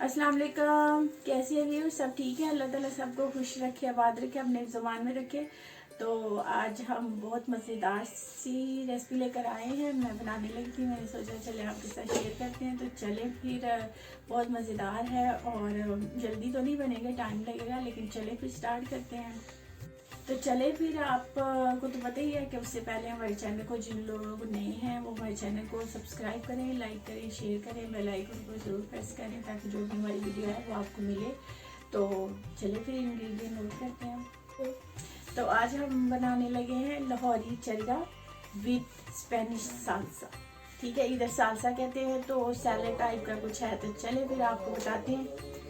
अस्सलाम वालेकुम। कैसी है व्यूअर्स? सब ठीक है? अल्लाह ताला सबको खुश रखे, आबाद रखे, अपने ज़ुबान में रखे। तो आज हम बहुत मज़ेदार सी रेसिपी लेकर आए हैं। मैं बनाने लगी थी, मैंने सोचा चले आपके साथ शेयर करते हैं। तो चले फिर, बहुत मज़ेदार है और जल्दी तो नहीं बनेगा, टाइम लगेगा, लेकिन चले फिर स्टार्ट करते हैं। तो चले फिर, आपको तो पता ही है कि उससे पहले हमारे चैनल को, जिन लोग नए हैं वो हमारे चैनल को सब्सक्राइब करें, लाइक करें, शेयर करें, बेल आइकन को ज़रूर प्रेस करें ताकि जो भी हमारी वीडियो है वो आपको मिले। तो चले फिर इंग्रेडिएंट नोट करते हैं। तो आज हम बनाने लगे हैं Lahori chargha with Spanish salsa. ठीक है, इधर सालसा कहते हैं, तो सैलेड टाइप का कुछ है। तो चले फिर आपको बताते हैं।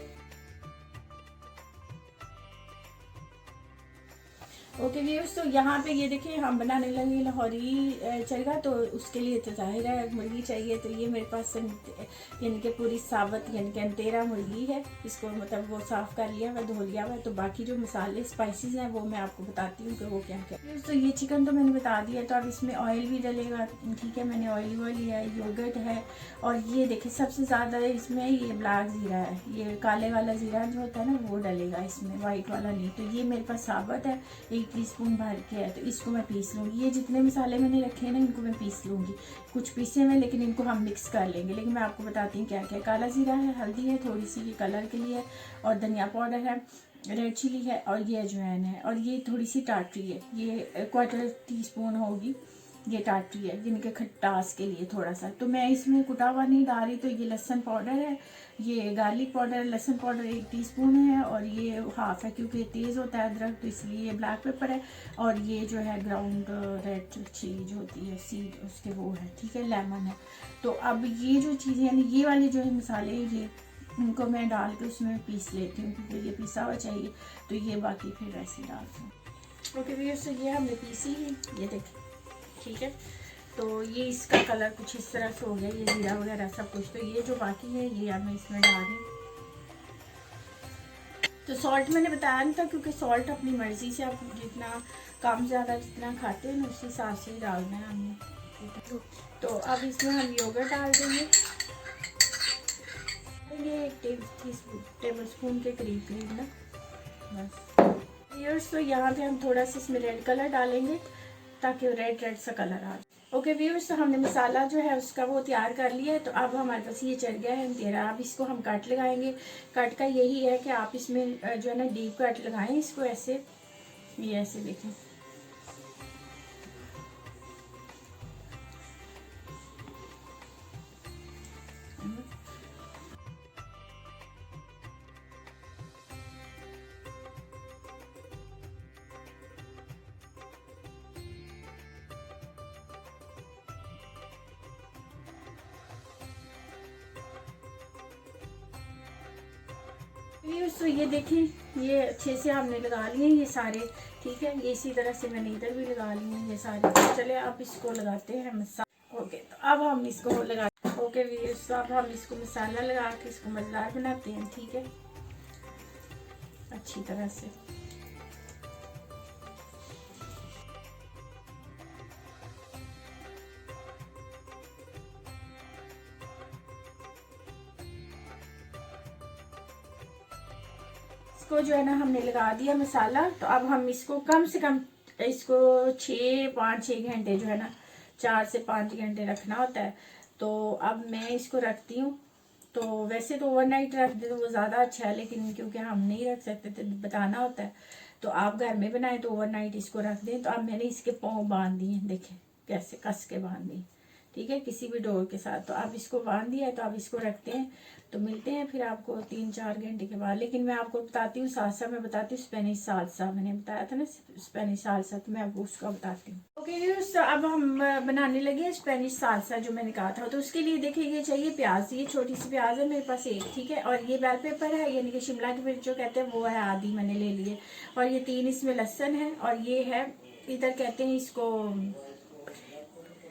ओके व्यूअर्स, तो यहाँ पे ये देखिए हम बनाने लगे लाहौरी चरगा। तो उसके लिए तो जाहिर है मुर्गी चाहिए। तो ये मेरे पास यानी कि पूरी साबत यानी कि अंतेरा मुर्गी है। इसको मतलब वो साफ़ कर लिया हुआ, धो लिया हुआ। तो बाकी जो मसाले स्पाइसेस हैं वो मैं आपको बताती हूँ कि वो क्या क्या। तो ये चिकन तो मैंने बता दिया। तो अब इसमें ऑयल भी डलेगा। ठीक है, मैंने ऑलिव ऑयल लिया है, योगर्ट है, और ये देखिए सबसे ज़्यादा इसमें ये ब्लैक ज़ीरा है। ये काले वाला ज़ीरा जो होता है ना वो डलेगा इसमें, वाइट वाला नहीं। तो ये मेरे पास साबत है, 1 टीस्पून भर के है। तो इसको मैं पीस लूँगी। ये जितने मसाले मैंने रखे हैं ना इनको मैं पीस लूँगी। कुछ पीसे में, लेकिन इनको हम मिक्स कर लेंगे। लेकिन मैं आपको बताती हूँ क्या क्या। काला ज़ीरा है, हल्दी है थोड़ी सी ये कलर के लिए, और धनिया पाउडर है, रेड चिली है, और ये अजवाइन है, और ये थोड़ी सी टाटरी है। ये 1/4 टीस्पून होगी ये टाटरी है, जिनके खटास के लिए थोड़ा सा। तो मैं इसमें कुटा हुआ नहीं डाल रही। तो ये लहसुन पाउडर है, ये गार्लिक पाउडर, लहसुन पाउडर 1 टीस्पून है, और ये हाफ है क्योंकि तेज़ होता है अदरक, तो इसलिए ये ब्लैक पेपर है। और ये जो है ग्राउंड रेड चिली जो होती है सीड उसके वो है। ठीक है, लेमन है। तो अब ये जो चीज़ें यानी ये वाले जो है मसाले, ये इनको मैं डाल के उसमें पीस लेती हूँ क्योंकि ये पिसा हुआ चाहिए। तो ये बाकी फिर वैसे डालती हूँ। ओके भैया, तो ये हमने पीसी है, ये देखिए। ठीक है, तो ये इसका कलर कुछ इस तरह से हो गया, ये जीरा वगैरह सब कुछ। तो ये जो बाकी है ये अब मैं इसमें डाल रही हूँ। तो सॉल्ट मैंने बताया नहीं था क्योंकि सॉल्ट अपनी मर्ज़ी से आप जितना कम ज़्यादा जितना खाते हैं ना उस हिसाब से ही डालना है हमने। तो अब इसमें हम योगर्ट डाल देंगे। ये 1 टेबल स्पून के करीब ना, बस। व्यूअर्स, तो यहाँ पे हम थोड़ा सा इसमें रेड कलर डालेंगे ताकि रेड सा कलर आ। ओके व्यूअर्स, तो हमने मसाला जो है उसका वो तैयार कर लिया है। तो अब हमारे पास ये चल गया है अंधेरा। अब इसको हम कट लगाएंगे। कट का यही है कि आप इसमें जो है ना डीप कट लगाएं इसको, ऐसे, ये ऐसे देखें। तो ये देखें, ये अच्छे से हमने लगा लिए ये सारे। ठीक है, ये इसी तरह से मैंने इधर भी लगा लिए हैं ये सारे। तो चले अब इसको लगाते हैं मसाला। ओके, तो अब हम इसको लगा। ओके व्यूअर्स, तो अब हम इसको मसाला लगा के इसको मज़ेदार बनाते हैं। ठीक है, अच्छी तरह से। इसको जो है ना हमने लगा दिया मसाला। तो अब हम इसको कम से कम इसको 5-6 घंटे जो है ना, 4 से 5 घंटे रखना होता है। तो अब मैं इसको रखती हूँ। तो वैसे तो ओवरनाइट रख दे तो वो ज़्यादा अच्छा है, लेकिन क्योंकि हम नहीं रख सकते तो बताना होता है। तो आप घर में बनाएं तो ओवरनाइट इसको रख दें। तो अब मैंने इसके पाँव बांध दिए, देखें कैसे कस के बांध दिए। ठीक है, किसी भी डोर के साथ। तो अब इसको बांध दिया है। तो अब इसको रखते हैं। तो मिलते हैं फिर आपको 3-4 घंटे के बाद। लेकिन मैं आपको बताती हूँ सालसा, मैं बताती हूँ स्पेनिश सालसा। मैंने बताया था ना स्पेनिश सालसा, तो मैं आपको उसका बताती हूँ। ओके व्यूअर्स, तो अब हम बनाने लगे हैं स्पेनिश सालसा जो मैंने कहा था। तो उसके लिए देखिए ये चाहिए प्याज। ये छोटी सी प्याज है मेरे पास 1। ठीक है, और ये बेल पेपर है यानी कि शिमला की मिर्च जो कहते हैं वो है, आधी मैंने ले लिए। और ये 3 इसमें लहसुन है, और ये है इधर कहते हैं इसको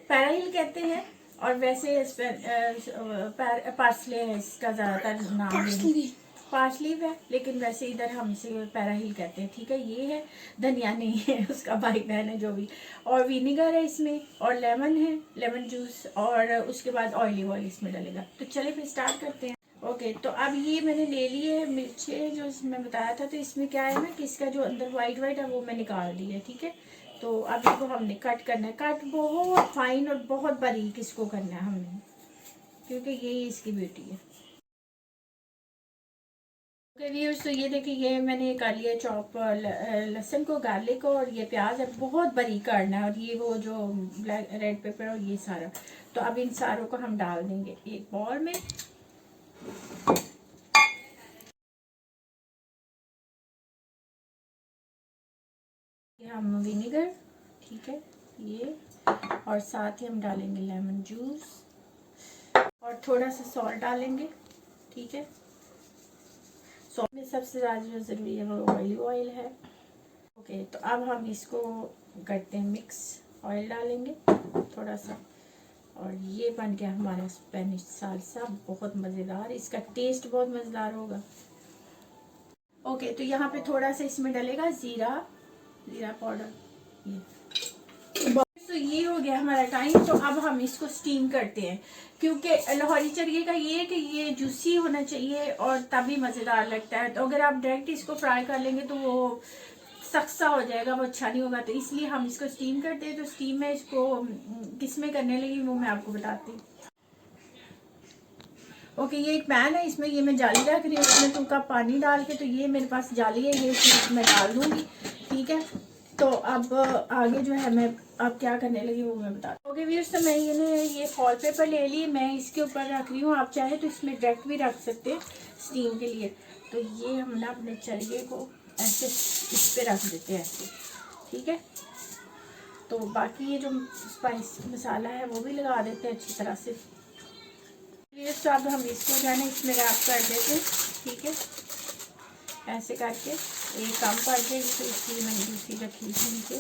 पैराहिल कहते हैं, और वैसे पार्सले है इसका ज़्यादातर नाम। पार्सली है, लेकिन वैसे इधर हम इसे पैराहिल कहते हैं। ठीक है, ये है धनिया नहीं है, उसका भाई बहन है जो भी। और विनीगर है इसमें, और लेमन है, लेमन जूस, और उसके बाद ऑलिव ऑयल इसमें डलेगा। तो चलिए फिर स्टार्ट करते हैं। ओके, तो अब ये मैंने ले लिए मिर्चें जो मैं बताया था। तो इसमें क्या है ना कि इसका जो अंदर वाइट वाइट है वो मैं निकाल दी है, ठीक है। तो अब इसको हमने कट करना है, कट बहुत फाइन और बहुत बारीक इसको करना है हमने, क्योंकि यही इसकी ब्यूटी है। ओके व्यूअर्स, तो ये देखिए ये मैंने कर लिया चॉप लहसुन को, गार्लिक को, और ये प्याज है बहुत बारीक करना है, और ये वो जो ब्लैक रेड पेपर और ये सारा। तो अब इन सारों को हम डाल देंगे एक बाउल में। हम विनेगर, ठीक है, ये, और साथ ही हम डालेंगे लेमन जूस, और थोड़ा सा सॉल्ट डालेंगे, ठीक है। सॉल्ट में सबसे ज़्यादा जो ज़रूरी है वो ऑलिव ऑयल है। ओके, तो अब हम इसको करते हैं मिक्स, ऑयल डालेंगे थोड़ा सा, और ये बन गया हमारा स्पेनिश सालसा, बहुत मज़ेदार, इसका टेस्ट बहुत मज़ेदार होगा। ओके, तो यहाँ पे थोड़ा सा इसमें डलेगा ज़ीरा पाउडर, ये। तो ये हो गया हमारा टाइम। तो अब हम इसको स्टीम करते हैं, क्योंकि लाहौरी चरगे का ये है कि ये जूसी होना चाहिए और तभी मज़ेदार लगता है। तो अगर आप डायरेक्ट इसको फ्राई कर लेंगे तो वो सख्त सा हो जाएगा, वो अच्छा नहीं होगा। तो इसलिए हम इसको स्टीम करते हैं। तो स्टीम में इसको किस में करने लगी वो मैं आपको बताती हूँ। ओके, ये एक पैन है, इसमें ये मैं जाली रख रही हूँ, इसमें 2 कप पानी डाल के। तो ये मेरे पास जाली है, ये मैं डाल दूँगी, ठीक है। तो अब आगे जो है मैं अब क्या करने लगी वो मैं बता। ओके व्यूअर्स, तो मैं ये फॉल पेपर ले ली, मैं इसके ऊपर रख रही हूँ। आप चाहे तो इसमें डायरेक्ट भी रख सकते हैं स्टीम के लिए। तो ये हम ना अपने चरगे को ऐसे इस पे रख देते हैं ऐसे, ठीक है। तो बाकी ये जो स्पाइस मसाला है वो भी लगा देते हैं अच्छी तरह से। तो अब हम इसको जो है ना इसमें रैप कर देते हैं, ठीक है, ऐसे करके। एक काम कर देंगे, तो इसलिए मैंने दूसरी रखी थी नीचे।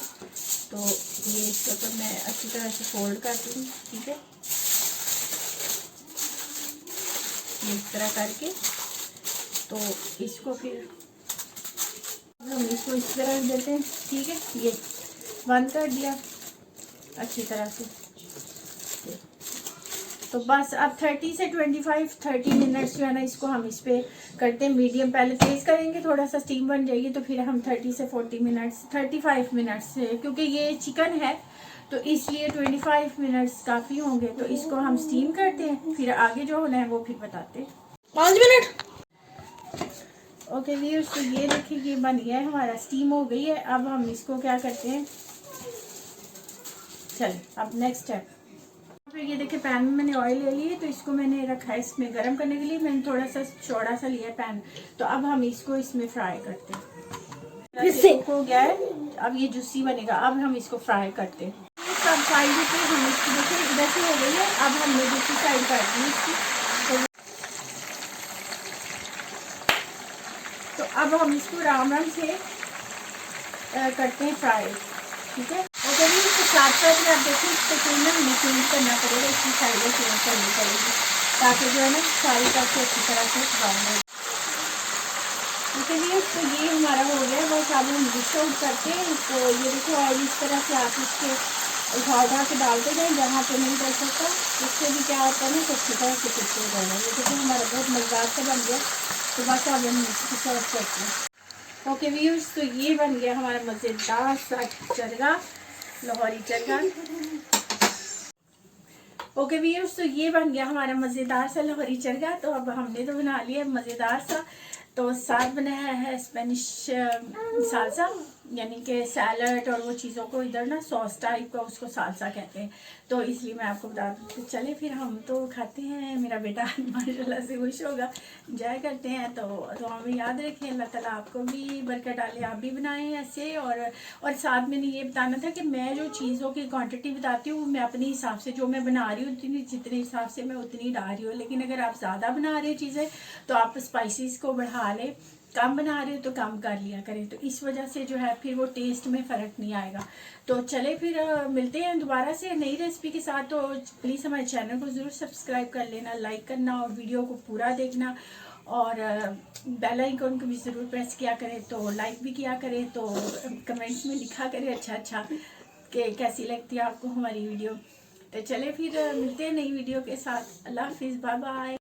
तो ये इसके ऊपर मैं अच्छी तरह से फोल्ड कर दूँ, ठीक है, इस तरह करके। तो इसको फिर हम इसको इस तरह रख देते हैं, ठीक है। ये बंद कर दिया अच्छी तरह से। तो बस अब 30 से 30 मिनट्स जो है ना इसको हम इस पे करते हैं मीडियम। पहले तेज़ करेंगे, थोड़ा सा स्टीम बन जाएगी, तो फिर हम 30 से 40 मिनट्स, 35 मिनट्स, क्योंकि ये चिकन है तो इसलिए 25 मिनट्स काफ़ी होंगे। तो इसको हम स्टीम करते हैं, फिर आगे जो होना है वो फिर बताते हैं। 5 मिनट। ओके व्यूअर्स, तो ये देखिए ये बन गया है हमारा, स्टीम हो गई है। अब हम इसको क्या करते हैं, चलिए अब नेक्स्ट स्टेप। फिर ये देखिए पैन में मैंने ऑयल ले लिया, तो इसको मैंने रखा है इसमें गर्म करने के लिए। मैंने थोड़ा सा चौड़ा सा लिया है पैन। तो अब हम इसको इसमें फ्राई करते हैं। इससे हो गया है, अब ये जूसी बनेगा। अब हम इसको फ्राई करते हैं। सब साइड पे हम इसकी देखिए इधर से हो गई है, अब हमने दूसरी साइड कर दी इसकी। तो अब हम इसको आराम से करते हैं फ्राई, ठीक है। और जब इसको साथ साथ में आप देखिए इसको क्यों ना हमें चेंज करना पड़ेगा, इसकी साइडें चेंज करनी पड़ेगी, ताकि जो है ना सारी तरफ से अच्छी तरह से ब्राउन हो। चलिए, तो ये हमारा हो गया। बस अब हम डिश आउट करते हैं। तो ये देखो ऑयल इस तरह से आप इसके उठा के डालते जाए, जहाँ पे नहीं डल सकता। इससे भी क्या होता है ना तो अच्छी तरह से कुछ हो जाएगा। ये देखो हमारा बहुत मज़ेदार से बन गया। तो बस अब हम इसको सर्व करते हैं। ओके व्यूअर्स, तो ये बन गया हमारा मज़ेदार सा चरगा, लाहौरी चरगा। ओके व्यूअर्स, तो ये बन गया हमारा मज़ेदार सा लाहौरी चरगा। तो अब हमने तो बना लिया मज़ेदार सा। तो साथ बनाया है स्पेनिश सालसा, यानी कि सैलड और वो चीज़ों को इधर ना सॉस टाइप का उसको सालसा कहते हैं। तो इसलिए मैं आपको बता दूँ। तो चले फिर हम तो खाते हैं। मेरा बेटा माशाल्लाह से खुश होगा, एंजॉय करते हैं। तो हमें याद रखें, अल्लाह ताला आपको भी बरकत डाले, आप भी बनाएं ऐसे। और साथ में ये बताना था कि मैं जो चीज़ों की क्वांटिटी बताती हूँ मैं अपने हिसाब से जो मैं बना रही हूँ उतनी, जितने हिसाब से मैं उतनी डाल रही हूँ। लेकिन अगर आप ज़्यादा बना रहे चीज़ें तो आप स्पाइसेस को बढ़ा लें, कम बना रहे हो तो कम कर लिया करें। तो इस वजह से जो है फिर वो टेस्ट में फ़र्क नहीं आएगा। तो चले फिर मिलते हैं दोबारा से नई रेसिपी के साथ। तो प्लीज़ हमारे चैनल को ज़रूर सब्सक्राइब कर लेना, लाइक करना और वीडियो को पूरा देखना, और बेल आइकन को भी ज़रूर प्रेस किया करें। तो लाइक भी किया करें, तो कमेंट्स में लिखा करें अच्छा कि कैसी लगती है आपको हमारी वीडियो। तो चले फिर मिलते हैं नई वीडियो के साथ। अल्लाह हाफिज़, बाय बाय।